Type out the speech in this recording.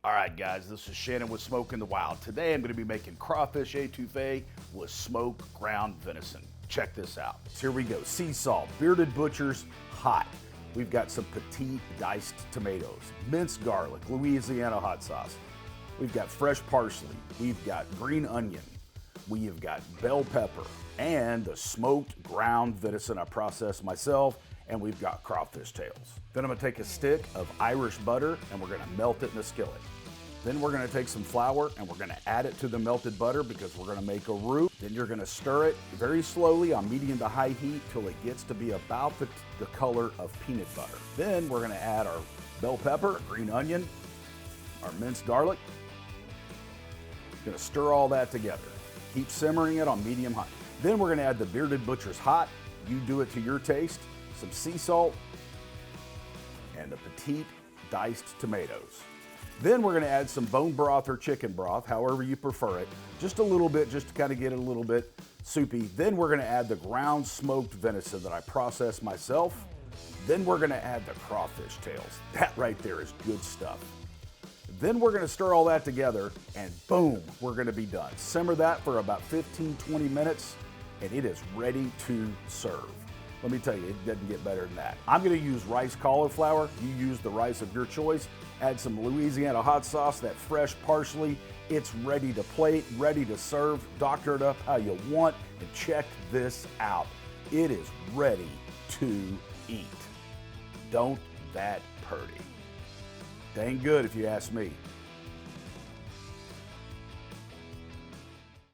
All right, guys, this is Shannon with Smokin the Wild. Today I'm going to be making crawfish etouffee with smoked ground venison. Check this out. Here we go. Sea salt, Bearded Butcher's hot. We've got some petite diced tomatoes, minced garlic, Louisiana hot sauce. We've got fresh parsley. We've got green onion. We have got bell pepper and the smoked ground venison I processed myself, and we've got crawfish tails. Then I'm gonna take a stick of Irish butter and we're gonna melt it in a skillet. Then we're gonna take some flour and we're gonna add it to the melted butter because we're gonna make a roux. Then you're gonna stir it very slowly on medium to high heat till it gets to be about the color of peanut butter. Then we're gonna add our bell pepper, green onion, our minced garlic. Gonna stir all that together. Keep simmering it on medium high. Then we're gonna add the Bearded Butcher's hot. You do it to your taste. Some sea salt and the petite diced tomatoes. Then we're gonna add some bone broth or chicken broth, however you prefer it. Just a little bit, just to kind of get it a little bit soupy. Then we're gonna add the ground smoked venison that I processed myself. Then we're gonna add the crawfish tails. That right there is good stuff. Then we're gonna stir all that together and boom, we're gonna be done. Simmer that for about 15-20 minutes and it is ready to serve. Let me tell you, it doesn't get better than that. I'm gonna use rice cauliflower. You use the rice of your choice. Add some Louisiana hot sauce, that fresh parsley. It's ready to plate, ready to serve. Doctor it up how you want, and check this out. It is ready to eat. Don't that purty. Dang good if you ask me.